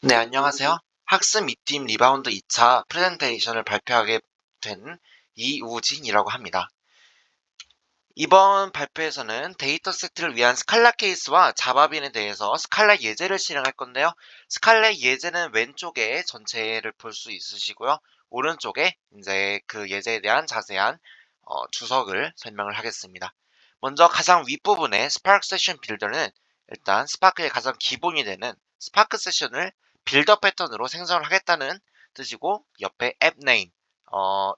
네, 안녕하세요. 학습 미팅 리바운드 2차 프레젠테이션을 발표하게 된 이우진이라고 합니다. 이번 발표에서는 데이터 세트를 위한 스칼라 케이스와 자바빈에 대해서 스칼라 예제를 실행할 건데요. 스칼라 예제는 왼쪽에 전체를 볼 수 있으시고요. 오른쪽에 이제 그 예제에 대한 자세한 주석을 설명을 하겠습니다. 먼저 가장 윗부분에 스파크 세션 빌더는 일단 스파크의 가장 기본이 되는 스파크 세션을 빌더 패턴으로 생성을 하겠다는 뜻이고, 옆에 앱 네임,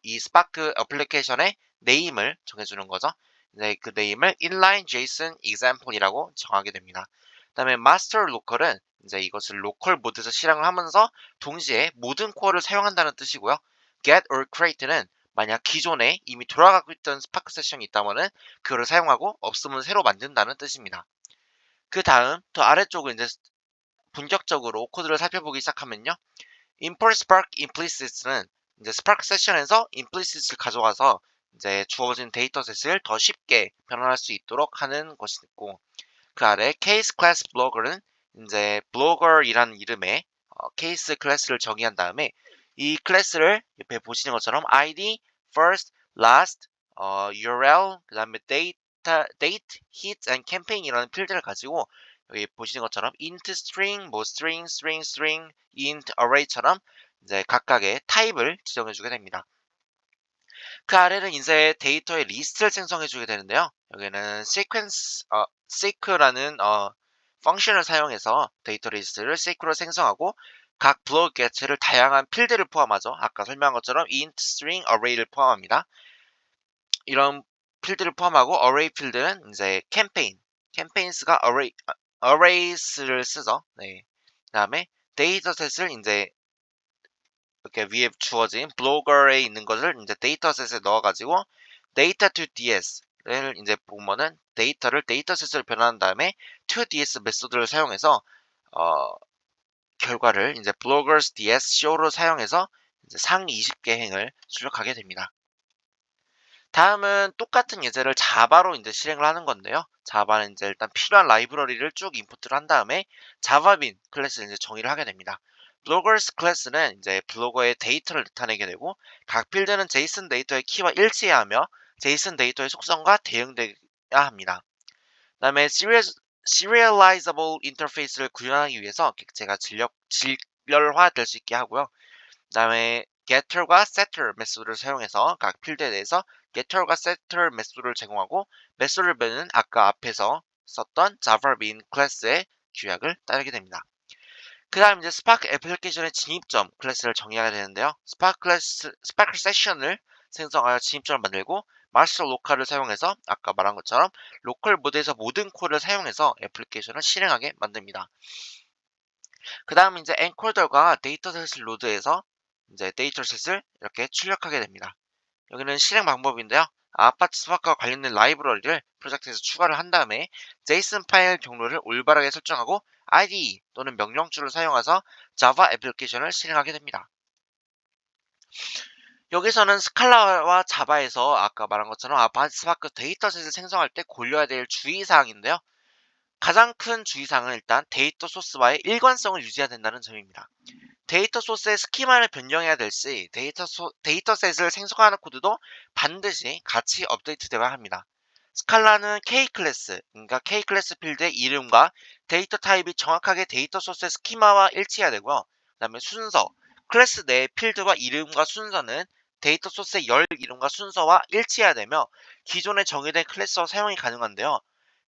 이 스파크 어플리케이션의 네임을 정해주는 거죠. 네, 그 네임을 inline JSON example이라고 정하게 됩니다. 그다음에 master local은 이제 이것을 로컬 모드에서 실행을 하면서 동시에 모든 코어를 사용한다는 뜻이고요. get or create는 만약 기존에 이미 돌아가고 있던 스파크 세션이 있다면은 그거를 사용하고 없으면 새로 만든다는 뜻입니다. 그 다음 더 아래쪽은 이제 본격적으로 코드를 살펴보기 시작하면요. import spark implicit는 이제 스파크 세션에서 implicit을 가져가서 이제 주어진 데이터셋을 더 쉽게 변환할 수 있도록 하는 것이 있고, 그 아래 case class blogger는 이제 blogger이라는 이름의 케이스 클래스를 정의한 다음에 이 클래스를 옆에 보시는 것처럼 id, first, last, URL, 그 다음에 date, hit, and campaign이라는 필드를 가지고 여기 보시는 것처럼 int, string, 뭐 string, int, array처럼 이제 각각의 타입을 지정해 주게 됩니다. 그 아래는 이제 데이터의 리스트를 생성해 주게 되는데요. 여기는 sequ라는 펑션을 사용해서 데이터 리스트를 sequ로 생성하고 각 블록 개체를 다양한 필드를 포함하죠. 아까 설명한 것처럼 int, string, array를 포함합니다. 이런 필드를 포함하고 array 필드는 이제 campaigns가 arrays를 쓰죠. 네. 그다음에 데이터셋을 이제 이렇게 위에 주어진 블로거에 있는 것을 이제 데이터셋에 넣어가지고 data to ds를 이제 보면은 데이터를 데이터셋으로 변환한 다음에 to ds 메소드를 사용해서 어, 결과를 이제 bloggers ds show로 사용해서 이제 상 20개 행을 출력하게 됩니다. 다음은 똑같은 예제를 자바로 이제 실행을 하는 건데요. 자바는 이제 일단 필요한 라이브러리를 쭉 인풋을 한 다음에 자바빈 클래스를 이제 정의를 하게 됩니다. 블로거스 클래스는 이제 블로거의 데이터를 나타내게 되고 각 필드는 제이슨 데이터의 키와 일치해야 하며 제이슨 데이터의 속성과 대응돼야 합니다. 그다음에 serializable 인터페이스를 구현하기 위해서 객체가 질렬화될 수 있게 하고요. 그다음에 getter과 setter 메소드를 사용해서 각 필드에 대해서 getter과 setter 메소드를 제공하고 메소드를 배는 아까 앞에서 썼던 java-bean 클래스의 규약을 따르게 됩니다. 그 다음 이제 스파크 애플리케이션의 진입점 클래스를 정의하게 되는데요. 스파크 세션을 생성하여 진입점을 만들고 마스터 로컬을 사용해서 아까 말한 것처럼 로컬 모드에서 모든 코드를 사용해서 애플리케이션을 실행하게 만듭니다. 그 다음 이제 엔코더가 데이터셋을 로드해서 이제 데이터셋을 이렇게 출력하게 됩니다. 여기는 실행 방법인데요. 아파트 스파크와 관련된 라이브러리를 프로젝트에서 추가를 한 다음에 JSON 파일 경로를 올바르게 설정하고 IDE 또는 명령줄을 사용해서 자바 애플리케이션을 실행하게 됩니다. 여기서는 스칼라와 자바에서 아까 말한 것처럼 아파트 스파크 데이터셋을 생성할 때 고려해야 될 주의사항인데요. 가장 큰 주의사항은 일단 데이터 소스와의 일관성을 유지해야 된다는 점입니다. 데이터 소스의 스키마를 변경해야 될 시 데이터셋을 생성하는 코드도 반드시 같이 업데이트되어야 합니다. 스칼라는 K클래스, 그러니까 K클래스 필드의 이름과 데이터 타입이 정확하게 데이터 소스의 스키마와 일치해야 되고요. 그 다음에 순서, 클래스 내 필드와 이름과 순서는 데이터 소스의 열 이름과 순서와 일치해야 되며 기존에 정의된 클래스와 사용이 가능한데요.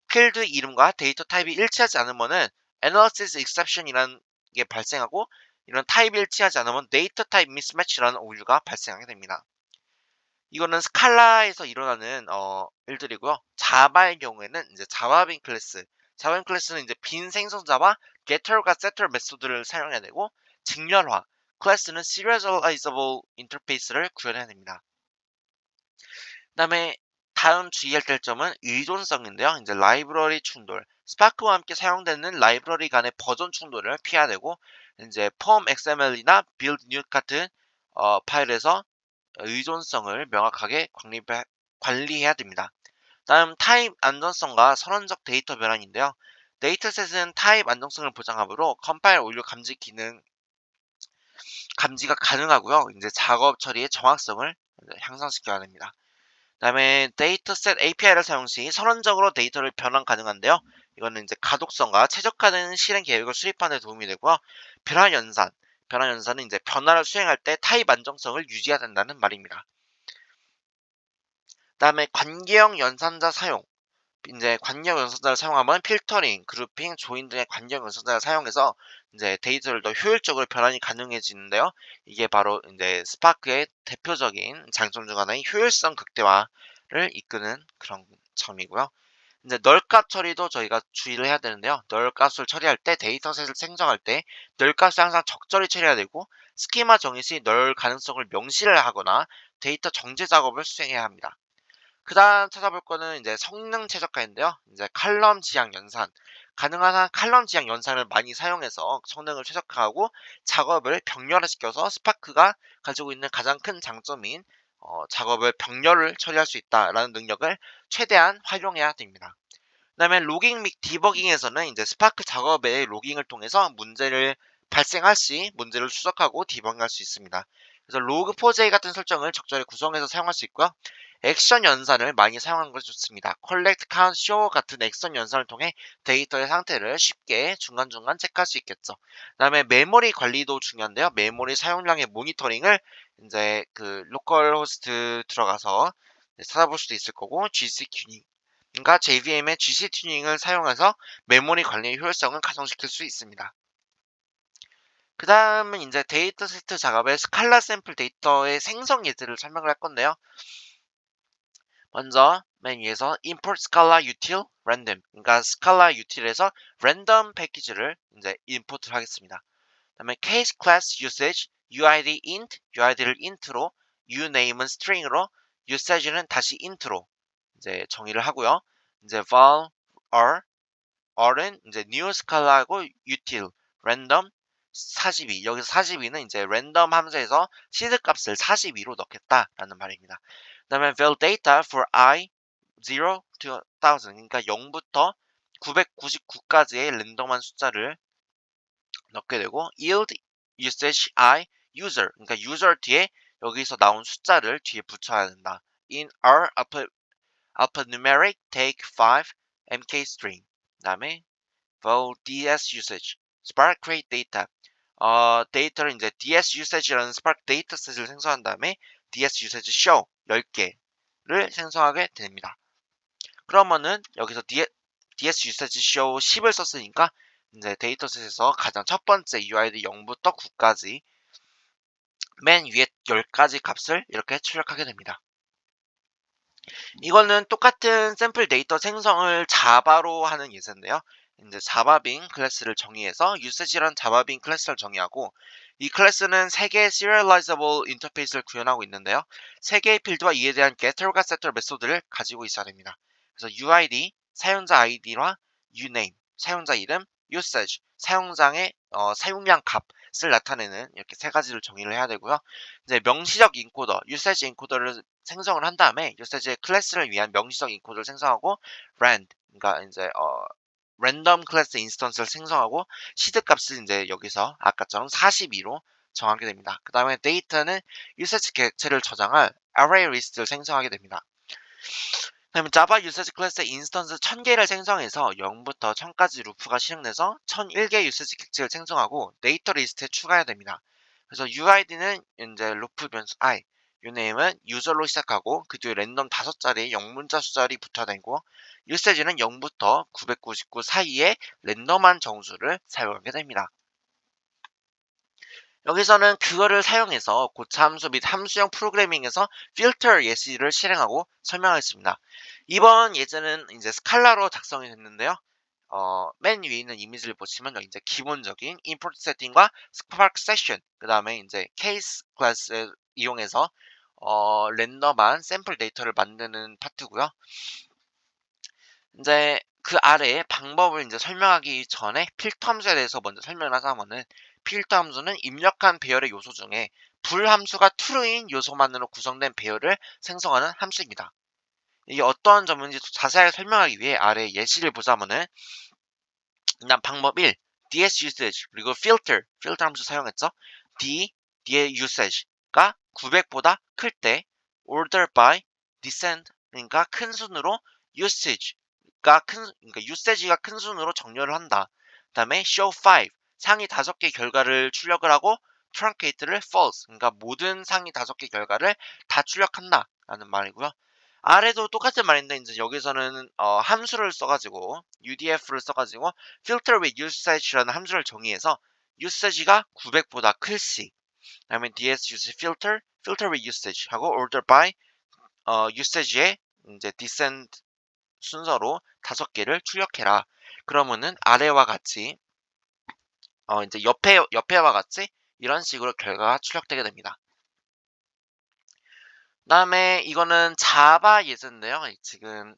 필드 이름과 데이터 타입이 일치하지 않으면은 analysis exception이라는 게 발생하고 이런 타입이 일치하지 않으면 데이터 타입 미스매치라는 오류가 발생하게 됩니다. 이거는 스칼라에서 일어나는 일들이고요. 자바의 경우에는 이제 자바빈 클래스는 이제 빈 생성자와 getter과 setter 메소드를 사용해야 되고 직렬화 클래스는 serializable 인터페이스를 구현해야 됩니다. 그다음에 다음 주의할 될 점은 의존성인데요. 이제 라이브러리 충돌, 스파크와 함께 사용되는 라이브러리 간의 버전 충돌을 피해야 되고, 이제 폼 XML이나 build new 같은 파일에서 의존성을 명확하게 관리해야 됩니다. 다음 타입 안전성과 선언적 데이터 변환인데요. 데이터셋은 타입 안정성을 보장하므로 컴파일 오류 감지가 가능하고요. 이제 작업 처리의 정확성을 향상시켜야 됩니다. 그다음에 데이터셋 API를 사용 시 선언적으로 데이터를 변환 가능한데요. 이거는 이제 가독성과 최적화된 실행 계획을 수립하는 데 도움이 되고요. 변화 연산, 변화 연산은 이제 변화를 수행할 때 타입 안정성을 유지해야 된다는 말입니다. 그다음에 관계형 연산자 사용. 이제 관계형 연산자를 사용하면 필터링, 그룹핑, 조인 등의 관계형 연산자를 사용해서 이제 데이터를 더 효율적으로 변환이 가능해지는데요. 이게 바로 이제 스파크의 대표적인 장점 중 하나인 효율성 극대화를 이끄는 그런 점이고요. 이제 널값 처리도 저희가 주의를 해야 되는데요. 널값을 처리할 때 데이터셋을 생성할 때 널값을 항상 적절히 처리해야 되고 스키마 정의 시 널 가능성을 명시를 하거나 데이터 정제 작업을 수행해야 합니다. 그다음 찾아볼 거는 이제 성능 최적화인데요. 이제 칼럼 지향 연산. 가능한 한 칼럼 지향 연산을 많이 사용해서 성능을 최적화하고 작업을 병렬화시켜서 스파크가 가지고 있는 가장 큰 장점인 작업을 병렬을 처리할 수 있다라는 능력을 최대한 활용해야 됩니다. 그다음에 로깅 및 디버깅에서는 이제 스파크 작업의 로깅을 통해서 문제를 발생할 시 문제를 추적하고 디버깅할 수 있습니다. 그래서 로그4j 같은 설정을 적절히 구성해서 사용할 수 있고요. 액션 연산을 많이 사용하는 것이 좋습니다. collect, count, show 같은 액션 연산을 통해 데이터의 상태를 쉽게 중간중간 체크할 수 있겠죠. 그다음에 메모리 관리도 중요한데요. 메모리 사용량의 모니터링을 이제 그 로컬 호스트 들어가서 찾아볼 수도 있을 거고 GC 튜닝 그러니까 JVM의 GC 튜닝을 사용해서 메모리 관리의 효율성을 가성시킬 수 있습니다. 그 다음은 이제 데이터 세트 작업의 스칼라 샘플 데이터의 생성 예제를 설명을 할 건데요. 먼저 맨 위에서 import scala util random 그러니까 scala util에서 random 패키지를 이제 임포트를 하겠습니다. 그다음에 case class usage uid int uid를 int로 uname은 string으로 usage는 다시 int로 이제 정의를 하고요. 이제 val r은 이제 new scala하고 util random 42 여기서 42는 이제 random 함수에서 시드 값을 42로 넣겠다라는 말입니다. 그다음에 val data for I 0 to 1000 그러니까 0부터 999까지의 랜덤한 숫자를 넣게 되고 yield usage I user 그러니까 user 뒤에 여기서 나온 숫자를 뒤에 붙여야 된다. in R alphanumeric take 5 mk string 그다음에 val ds usage spark create data 데이터를 이제 ds usage라는 spark 데이터셋을 생성한 다음에 ds usage show 10개를 생성하게 됩니다. 그러면은 여기서 ds usage show 10을 썼으니까 이제 데이터셋에서 가장 첫 번째 uid 0부터 9까지 맨 위에 10가지 값을 이렇게 출력하게 됩니다. 이거는 똑같은 샘플 데이터 생성을 자바로 하는 예제인데요. 이제 자바빈 클래스를 정의해서 usage라는 자바빈 클래스를 정의하고 이 클래스는 3개의 serializable 인터페이스를 구현하고 있는데요. 3개의 필드와 이에 대한 getter과 setter 메소드를 가지고 있어야 됩니다. 그래서 uid, 사용자 id와 uname, 사용자 이름, usage, 사용자의 사용량 값을 나타내는 이렇게 3가지를 정의를 해야 되고요. 이제 명시적 인코더, usage 인코더를 생성을 한 다음에 usage 클래스를 위한 명시적 인코더를 생성하고 rand, 그러니까 이제 랜덤 클래스 인스턴스를 생성하고 시드 값을 이제 여기서 아까처럼 42로 정하게 됩니다. 그 다음에 데이터는 usage 객체를 저장할 array list를 생성하게 됩니다. 그다음에 자바 유세지 클래스의 인스턴스 1000개를 생성해서 0부터 1000까지 루프가 실행돼서 1001개 유세지 객체를 생성하고 데이터 리스트에 추가해야 됩니다. 그래서 UID는 이제 루프 변수 I, uname은 유저로 시작하고 그 뒤에 랜덤 5자리의 영문자 숫자리 붙어야 되고 유세지는 0부터 999 사이에 랜덤한 정수를 사용하게 됩니다. 여기서는 그거를 사용해서 고차 함수 및 함수형 프로그래밍에서 필터 예시를 실행하고 설명하겠습니다. 이번 예제는 이제 스칼라로 작성이 됐는데요. 맨 위에 있는 이미지를 보시면 이제 기본적인 import 세팅과 spark session, 그 다음에 이제 case 클래스 이용해서 랜덤한 샘플 데이터를 만드는 파트고요. 이제 그 아래에 방법을 이제 설명하기 전에 필터 함수에 대해서 먼저 설명을 하자면은 필터 함수는 입력한 배열의 요소 중에 불함수가 true인 요소만으로 구성된 배열을 생성하는 함수입니다. 이게 어떤 점인지 자세하게 설명하기 위해 아래 예시를 보자면은 그다음 방법 1. ds usage 그리고 filter 함수 사용했죠. d의 usage가 900보다 클 때 order by descend 그러니까 큰 순으로 usage가 그러니까 usage가 큰 순으로 정렬을 한다. 그다음에 show 5 상위 5개 결과를 출력을 하고 truncate를 false 그러니까 모든 상위 5개 결과를 다 출력한다 라는 말이고요. 아래도 똑같은 말인데 이제 여기서는 함수를 써가지고 UDF를 써가지고 filter with usage라는 함수를 정의해서 usage가 900보다 클 시, 그다음에 ds use filter with usage 하고 order by usage의 이제 descend 순서로 5개를 출력해라. 그러면은 아래와 같이 이제 옆에와 같이 이런 식으로 결과가 출력되게 됩니다. 그다음에 이거는 자바 예제인데요. 지금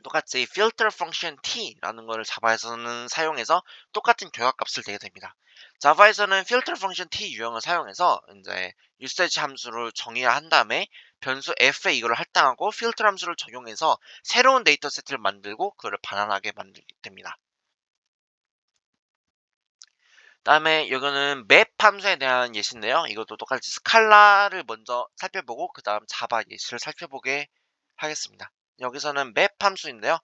똑같이 filter function t라는 거를 자바에서는 사용해서 똑같은 결과값을 내게 됩니다. 자바에서는 filter function t 유형을 사용해서 이제 usage 함수를 정의한 다음에 변수 f에 이걸 할당하고 filter 함수를 적용해서 새로운 데이터 세트를 만들고 그걸 반환하게 만들게 됩니다. 다음에 이거는 map 함수에 대한 예시인데요. 이것도 똑같이 스칼라를 먼저 살펴보고 그 다음 자바 예시를 살펴보게 하겠습니다. 여기서는 map 함수인데요.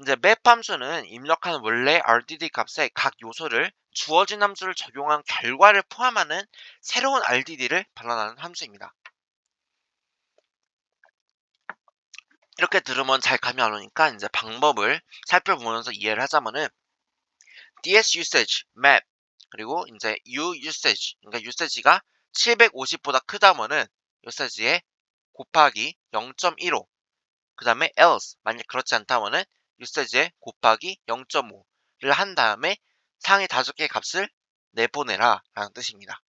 이제 map 함수는 입력한 원래 RDD 값에 각 요소를 주어진 함수를 적용한 결과를 포함하는 새로운 RDD를 반환하는 함수입니다. 이렇게 들으면 잘 감이 안 오니까 이제 방법을 살펴보면서 이해를 하자면은 ds usage, map 그리고 이제 u usage 그러니까 usage가 750보다 크다면은 usage에 곱하기 0.15 그 다음에 else 만약 그렇지 않다면은 usage에 곱하기 0.5를 한 다음에 상위 5개의 값을 내보내라 라는 뜻입니다.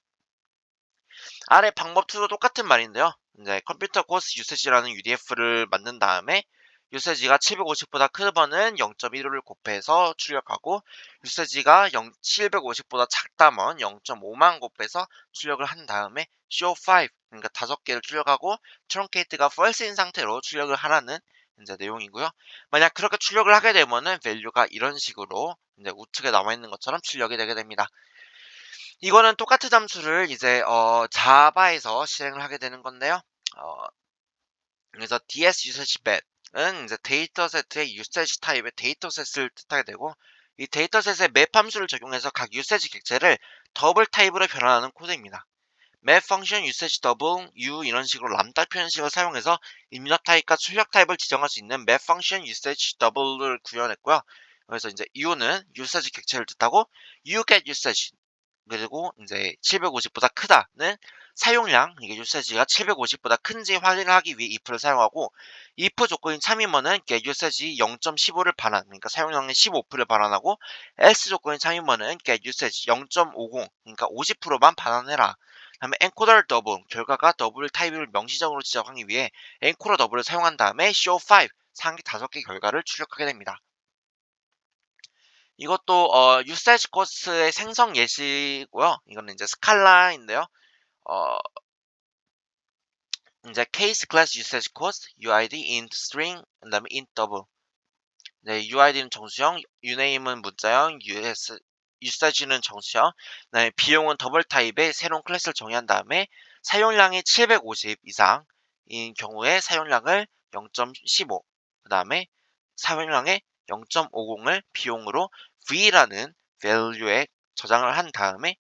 아래 방법 2도 똑같은 말인데요. 이제 컴퓨터 코스 유세지라는 UDF를 만든 다음에 유세지가 750보다 크면은 0.15를 곱해서 출력하고 유세지가 750보다 작다면 0.5만 곱해서 출력을 한 다음에 show5 그러니까 5개를 출력하고 truncate가 false인 상태로 출력을 하라는 이제 내용이고요. 만약 그렇게 출력을 하게 되면은 value가 이런 식으로 이제 우측에 남아 있는 것처럼 출력이 되게 됩니다. 이거는 똑같은 함수를 이제 자바에서 실행을 하게 되는 건데요. 어, 그래서 ds usage map은 이제 데이터셋의 usage 타입의 데이터셋을 뜻하게 되고 이 데이터셋의 map 함수를 적용해서 각 usage 객체를 더블 타입으로 변환하는 코드입니다. map function usage double u 이런 식으로 람다 표현식을 사용해서 입력 타입과 출력 타입을 지정할 수 있는 map function usage double를 구현했고요. 그래서 이제 u는 usage 객체를 뜻하고 you get usage 그리고 이제 750보다 크다는 사용량, 이게 유세지가 750보다 큰지 확인을 하기 위해 if를 사용하고 if 조건이 참이면은 get usage 0.15를 반환, 그러니까 사용량의 15%를 반환하고 else 조건이 참이면은 get usage 0.50, 그러니까 50%만 반환해라. 다음에 encoder double, 결과가 더블 타입을 명시적으로 지정하기 위해 encoder double을 사용한 다음에 show 5, 상위 5개 결과를 출력하게 됩니다. 이것도 usage 코스의 생성 예시고요. 이거는 이제 스칼라인데요. 어, 이제 case class usage cost, UID, int string, 그다음에 int double. 네, UID는 정수형, uname은 문자형, usage는 정수형, 그다음에 비용은 더블 타입의 새로운 클래스를 정의한 다음에 사용량이 750 이상인 경우에 사용량을 0.15, 그다음에 사용량의 0.50을 비용으로 v라는 value에 저장을 한 다음에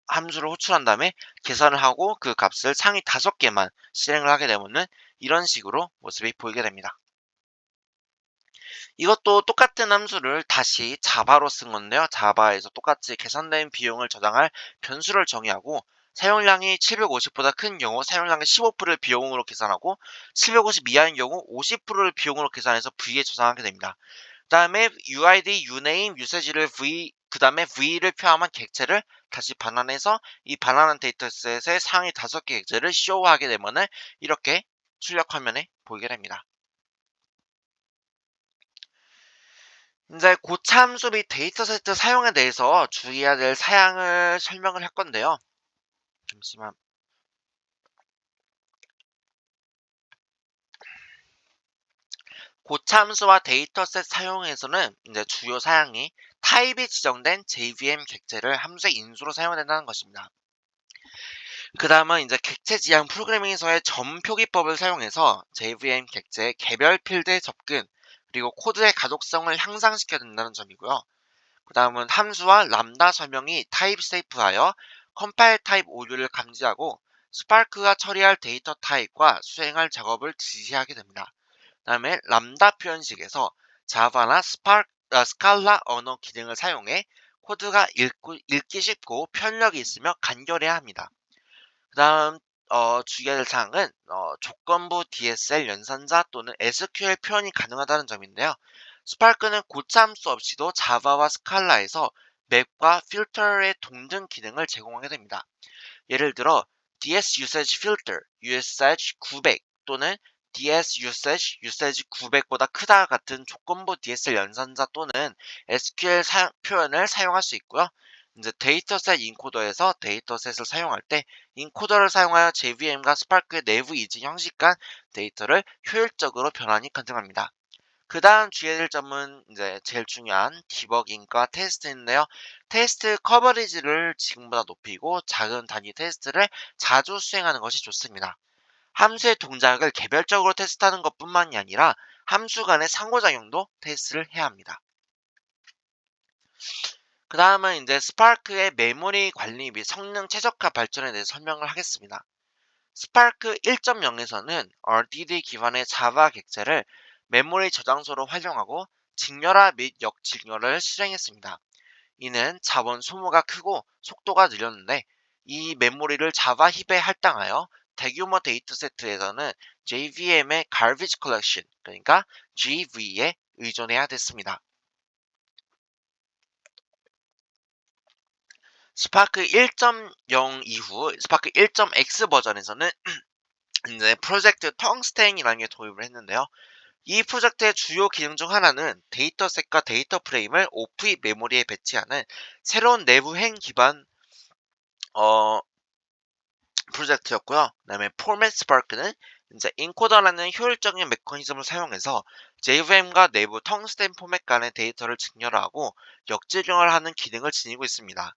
함수를 호출한 다음에 계산을 하고 그 값을 상위 5개만 실행을 하게 되면은 이런 식으로 모습이 보이게 됩니다. 이것도 똑같은 함수를 다시 자바로 쓴 건데요. 자바에서 똑같이 계산된 비용을 저장할 변수를 정의하고 사용량이 750보다 큰 경우 사용량의 15%를 비용으로 계산하고 750 이하인 경우 50%를 비용으로 계산해서 V에 저장하게 됩니다. 그 다음에 UID, UNAME, 유세지를 그 다음에 V를 표함한 객체를 다시 반환해서 이 반환한 데이터셋의 상위 5개 객체를 show하게 되면은 이렇게 출력 화면에 보이게 됩니다. 이제 고참수 및 데이터세트 사용에 대해서 주의해야 될 사양을 설명을 할 건데요. 잠시만. 고참수와 데이터셋 사용에서는 이제 주요 사양이 타입이 지정된 JVM 객체를 함수의 인수로 사용된다는 것입니다. 그 다음은 이제 객체 지향 프로그래밍에서의 점 표기법을 사용해서 JVM 객체의 개별 필드의 접근, 그리고 코드의 가독성을 향상시켜야 된다는 점이고요. 그 다음은 함수와 람다 설명이 타입 세이프하여 컴파일 타입 오류를 감지하고 스파크가 처리할 데이터 타입과 수행할 작업을 지시하게 됩니다. 그 다음에 람다 표현식에서 자바나 스칼라 언어 기능을 사용해 코드가 읽기 쉽고 편력이 있으며 간결해야 합니다. 그 다음 주의해야 될 사항은 조건부 DSL 연산자 또는 SQL 표현이 가능하다는 점인데요. 스파크는 고참수 없이도 자바와 스칼라에서 맵과 필터의 동등 기능을 제공하게 됩니다. 예를 들어 DS Usage Filter, Usage 900 또는 DS Usage 900보다 크다 같은 조건부 DSL 연산자 또는 SQL 표현을 사용할 수 있고요. 이제 데이터셋 인코더에서 데이터셋을 사용할 때 인코더를 사용하여 JVM과 스파크의 내부 이진 형식 간 데이터를 효율적으로 변환이 가능합니다. 그 다음 주의해야 될 점은 이제 제일 중요한 디버깅과 테스트인데요. 테스트 커버리지를 지금보다 높이고 작은 단위 테스트를 자주 수행하는 것이 좋습니다. 함수의 동작을 개별적으로 테스트하는 것뿐만이 아니라 함수 간의 상호작용도 테스트를 해야 합니다. 그 다음은 이제 스파크의 메모리 관리 및 성능 최적화 발전에 대해 설명을 하겠습니다. 스파크 1.0에서는 RDD 기반의 자바 객체를 메모리 저장소로 활용하고 직렬화 및 역직렬을 실행했습니다. 이는 자원 소모가 크고 속도가 느렸는데 이 메모리를 자바 힙에 할당하여 대규모 데이터 세트에서는 JVM의 garbage collection, 그러니까 GV에 의존해야 됐습니다. 스파크 1.0 이후 스파크 1.x 버전에서는 이제 프로젝트 텅스텐이라는 게 도입을 했는데요. 이 프로젝트의 주요 기능 중 하나는 데이터셋과 데이터 프레임을 오프입 메모리에 배치하는 새로운 내부 행 기반 어, 프로젝트였고요. 그다음에 포맷 스파크는 이제 인코더라는 효율적인 메커니즘을 사용해서 JVM과 내부 텅스텐 포맷 간의 데이터를 직렬하고 역직영을 하는 기능을 지니고 있습니다.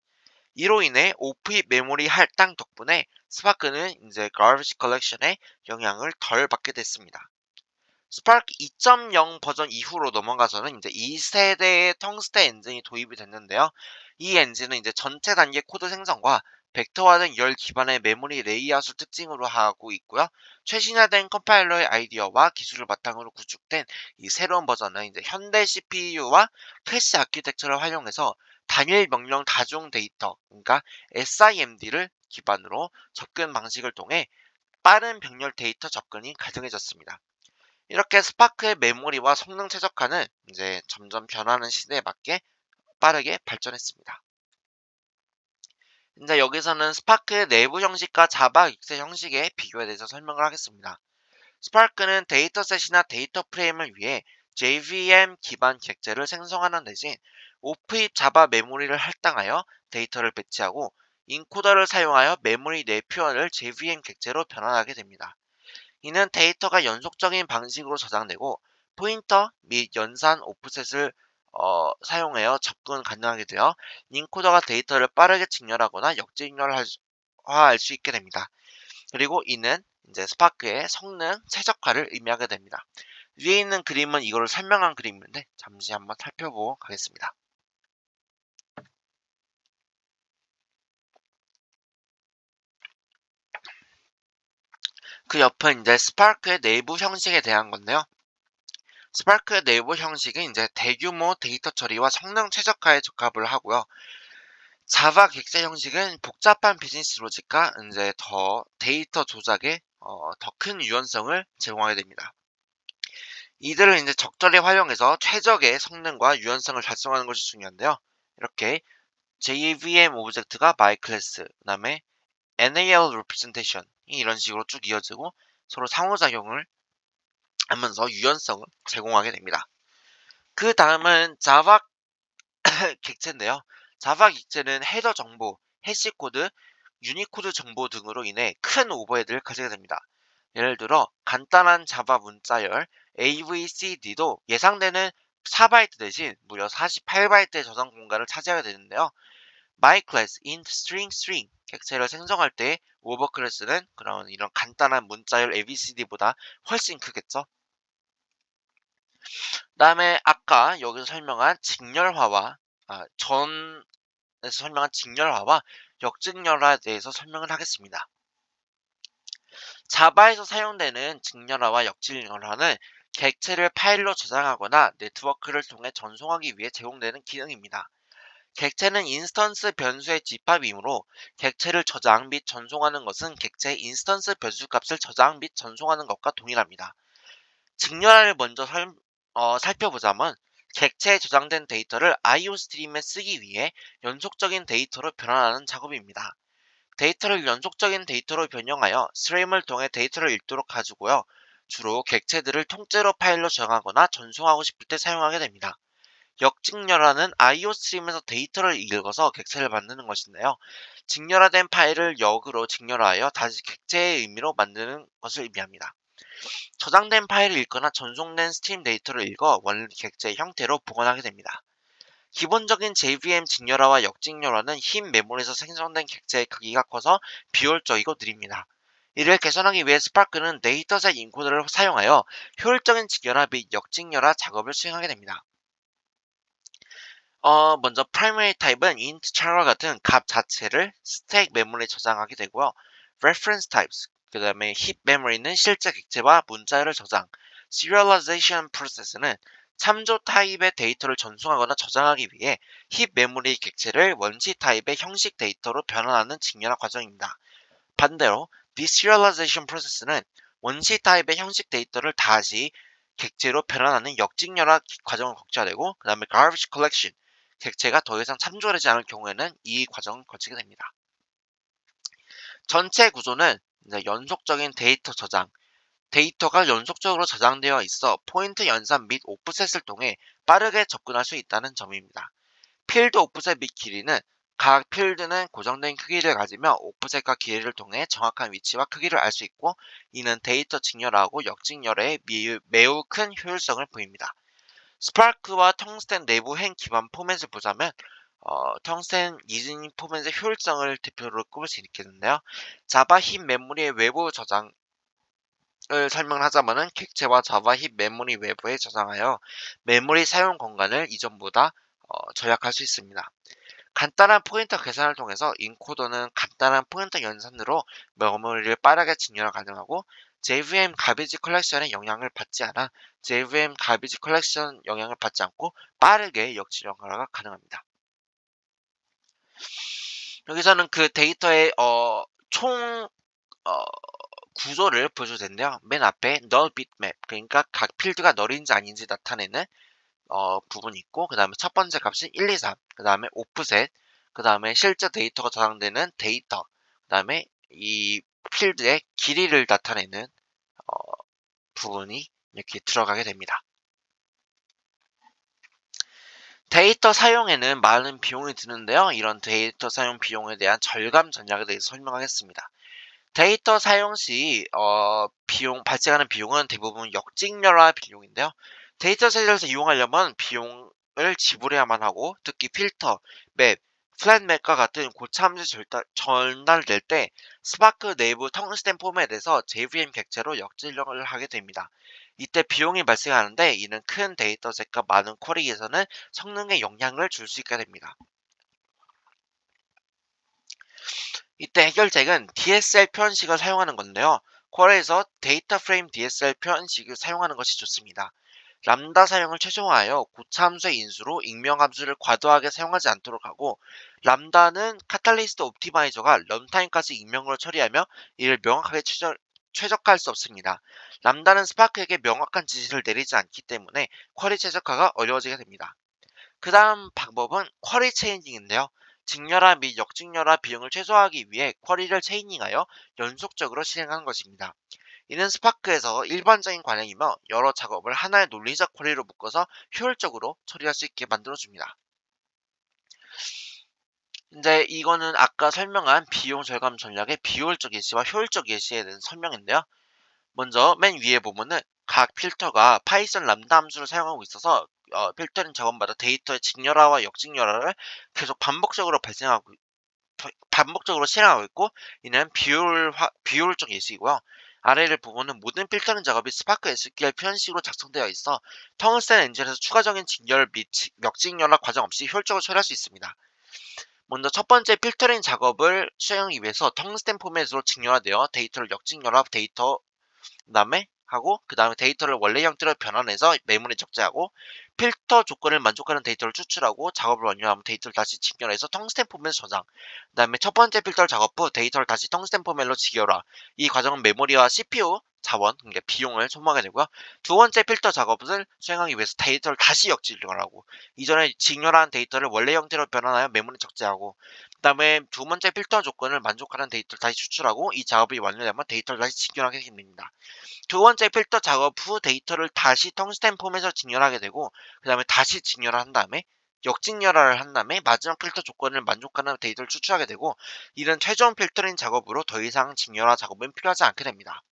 이로 인해 오프입 메모리 할당 덕분에 스파크는 이제 garbage collection에 영향을 덜 받게 됐습니다. 스파크 2.0 버전 이후로 넘어가서는 이제 2세대의 텅스텐 엔진이 도입이 됐는데요. 이 엔진은 이제 전체 단계 코드 생성과 벡터화된 열 기반의 메모리 레이아웃을 특징으로 하고 있고요. 최신화된 컴파일러의 아이디어와 기술을 바탕으로 구축된 이 새로운 버전은 이제 현대 CPU와 캐시 아키텍처를 활용해서 단일 명령 다중 데이터, 그러니까 SIMD를 기반으로 접근 방식을 통해 빠른 병렬 데이터 접근이 가능해졌습니다. 이렇게 스파크의 메모리와 성능 최적화는 이제 점점 변하는 시대에 맞게 빠르게 발전했습니다. 이제 여기서는 스파크의 내부 형식과 자바 익세 형식의 비교에 대해서 설명을 하겠습니다. 스파크는 데이터셋이나 데이터 프레임을 위해 JVM 기반 객체를 생성하는 대신 오프입 자바 메모리를 할당하여 데이터를 배치하고 인코더를 사용하여 메모리 내 표현을 JVM 객체로 변환하게 됩니다. 이는 데이터가 연속적인 방식으로 저장되고 포인터 및 연산 오프셋을 사용하여 접근 가능하게 되어 인코더가 데이터를 빠르게 직렬하거나 역직렬화할 수 있게 됩니다. 그리고 이는 이제 스파크의 성능 최적화를 의미하게 됩니다. 위에 있는 그림은 이거를 설명한 그림인데 잠시 한번 살펴보고 가겠습니다. 그 옆은 이제 스파크의 내부 형식에 대한 건데요. 스파크의 내부 형식은 이제 대규모 데이터 처리와 성능 최적화에 적합을 하고요. 자바 객체 형식은 복잡한 비즈니스 로직과 이제 더 데이터 조작에 더 큰 유연성을 제공하게 됩니다. 이들을 이제 적절히 활용해서 최적의 성능과 유연성을 달성하는 것이 중요한데요. 이렇게 JVM 오브젝트가 my class, 그다음에 NAL representation이 이런 식으로 쭉 이어지고 서로 상호작용을 하면서 유연성을 제공하게 됩니다. 그 다음은 자바 객체인데요. 자바 객체는 헤더 정보, 해시 코드, 유니코드 정보 등으로 인해 큰 오버헤드를 가지게 됩니다. 예를 들어 간단한 자바 문자열 AVCD도 예상되는 4바이트 대신 무려 48바이트의 저장 공간을 차지하게 되는데요. my class int string 객체를 생성할 때 오버클래스는 그런 이런 간단한 문자열 ABCD보다 훨씬 크겠죠. 그다음에 아까 여기서 설명한 직렬화와 전에서 설명한 직렬화와 역직렬화에 대해서 설명을 하겠습니다. 자바에서 사용되는 직렬화와 역직렬화는 객체를 파일로 저장하거나 네트워크를 통해 전송하기 위해 제공되는 기능입니다. 객체는 인스턴스 변수의 집합이므로 객체를 저장 및 전송하는 것은 객체의 인스턴스 변수 값을 저장 및 전송하는 것과 동일합니다. 직렬화를 먼저 살펴보자면 객체에 저장된 데이터를 IO 스트림에 쓰기 위해 연속적인 데이터로 변환하는 작업입니다. 데이터를 연속적인 데이터로 변형하여 스트림을 통해 데이터를 읽도록 가지고요. 주로 객체들을 통째로 파일로 저장하거나 전송하고 싶을 때 사용하게 됩니다. 역직렬화는 IO 스트림에서 데이터를 읽어서 객체를 만드는 것인데요. 직렬화된 파일을 역으로 직렬화하여 다시 객체의 의미로 만드는 것을 의미합니다. 저장된 파일을 읽거나 전송된 스트림 데이터를 읽어 원래 객체의 형태로 복원하게 됩니다. 기본적인 JVM 직렬화와 역직렬화는 흰 메모리에서 생성된 객체의 크기가 커서 비효율적이고 느립니다. 이를 개선하기 위해 스파크는 데이터셋 인코더를 사용하여 효율적인 직렬화 및 역직렬화 작업을 수행하게 됩니다. 먼저 primary type은 int char과 같은 값 자체를 스택 메모리에 저장하게 되고요. reference types, 그 다음에 heap memory는 실제 객체와 문자열을 저장, serialization process는 참조 타입의 데이터를 전송하거나 저장하기 위해 heap 메모리 객체를 원시 타입의 형식 데이터로 변환하는 직렬화 과정입니다. 반대로 deserialization process는 원시 타입의 형식 데이터를 다시 객체로 변환하는 역직렬화 과정을 거쳐야 되고, 그 다음에 garbage collection, 객체가 더 이상 참조되지 않을 경우에는 이 과정을 거치게 됩니다. 전체 구조는 이제 연속적인 데이터 저장, 데이터가 연속적으로 저장되어 있어 포인트 연산 및 오프셋을 통해 빠르게 접근할 수 있다는 점입니다. 필드 오프셋 및 길이는 각 필드는 고정된 크기를 가지며 오프셋과 길이를 통해 정확한 위치와 크기를 알 수 있고, 이는 데이터 직렬화하고 역직렬화에 매우 큰 효율성을 보입니다. 스파크와 텅스텐 내부 행 기반 포맷을 보자면 텅스텐 리즈닝 포맷의 효율성을 대표로 꼽을 수 있겠는데요. 자바 힙 메모리의 외부 저장을 설명을 하자면은 객체와 자바 힙 메모리 외부에 저장하여 메모리 사용 공간을 이전보다 절약할 수 있습니다. 간단한 포인터 계산을 통해서 인코더는 간단한 포인터 연산으로 메모리를 빠르게 직렬화 가능하고, JVM 가비지 컬렉션의 영향을 받지 않아 JVM 가비지 컬렉션 영향을 받지 않고 빠르게 역직렬화가 가능합니다. 여기서는 그 데이터의 총 어, 구조를 보여줘도 되는데요. 맨 앞에 null bitmap, 그러니까 각 필드가 널인지 아닌지 나타내는 부분이 있고, 그 다음에 첫 번째 값이 1, 2, 3, 그 다음에 오프셋, 그 다음에 실제 데이터가 저장되는 데이터, 그 다음에 이 필드의 길이를 나타내는 어, 부분이 이렇게 들어가게 됩니다. 데이터 사용에는 많은 비용이 드는데요. 이런 데이터 사용 비용에 대한 절감 전략에 대해서 설명하겠습니다. 데이터 사용 시 발생하는 비용은 대부분 역직렬화 비용인데요. 데이터셋을 이용하려면 비용을 지불해야만 하고, 특히 필터, 맵, 플랫맵과 같은 고참수 전달될 때 스파크 내부 텅스텐 포맷에서 JVM 객체로 역직렬을 하게 됩니다. 이때 비용이 발생하는데, 이는 큰 데이터셋과 많은 쿼리에서는 성능에 영향을 줄 수 있게 됩니다. 이때 해결책은 DSL 표현식을 사용하는 건데요. 쿼리에서 데이터 프레임 DSL 표현식을 사용하는 것이 좋습니다. 람다 사용을 최소화하여 고참수의 인수로 익명함수를 과도하게 사용하지 않도록 하고, 람다는 카탈리스트 옵티마이저가 런타임까지 익명으로 처리하며 이를 명확하게 최적화할 수 없습니다. 람다는 스파크에게 명확한 지시를 내리지 않기 때문에 쿼리 최적화가 어려워지게 됩니다. 그 다음 방법은 쿼리 체인징인데요. 직렬화 및 역직렬화 비용을 최소화하기 위해 쿼리를 체이닝하여 연속적으로 실행하는 것입니다. 이는 스파크에서 일반적인 관행이며 여러 작업을 하나의 논리적 쿼리로 묶어서 효율적으로 처리할 수 있게 만들어줍니다. 이제 이거는 아까 설명한 비용 절감 전략의 비효율적 예시와 효율적 예시에 대한 설명인데요. 먼저 맨 위에 보면은 각 필터가 파이썬 람다 함수를 사용하고 있어서 필터링 작업마다 데이터의 직렬화와 역직렬화를 계속 반복적으로 실행하고 있고, 이는 비효율적 예시이고요. 아래를 보고는 모든 필터링 작업이 스파크 SQL 표현식으로 작성되어 있어 텅스텐 엔진에서 추가적인 직렬 및 역직렬화 과정 없이 효율적으로 처리할 수 있습니다. 먼저 첫 번째 필터링 작업을 수행하기 위해서 텅스텐 포맷으로 직렬화되어 데이터를 역직렬화 그 다음에 데이터를 원래 형태로 변환해서 메모리에 적재하고, 필터 조건을 만족하는 데이터를 추출하고 작업을 완료하면 데이터를 다시 직결해서 텅스텐 포맷에 저장. 그 다음에 첫 번째 필터 작업 후 데이터를 다시 텅스텐 포맷로 직결화. 이 과정은 메모리와 CPU 자원, 그러니까 비용을 소모하게 되고요. 두 번째 필터 작업을 수행하기 위해서 데이터를 다시 역직렬하고, 이전에 직렬한 데이터를 원래 형태로 변환하여 메모리에 적재하고, 그 다음에 두 번째 필터 조건을 만족하는 데이터를 다시 추출하고, 이 작업이 완료되면 데이터를 다시 직결하게 됩니다. 두 번째 필터 작업 후 데이터를 다시 텅스텐 폼에서 직렬하게 되고, 그 다음에 다시 직렬한 다음에 역직렬화를 한 다음에 마지막 필터 조건을 만족하는 데이터를 추출하게 되고, 이런 최종 필터링 작업으로 더 이상 직렬화 작업은 필요하지 않게 됩니다.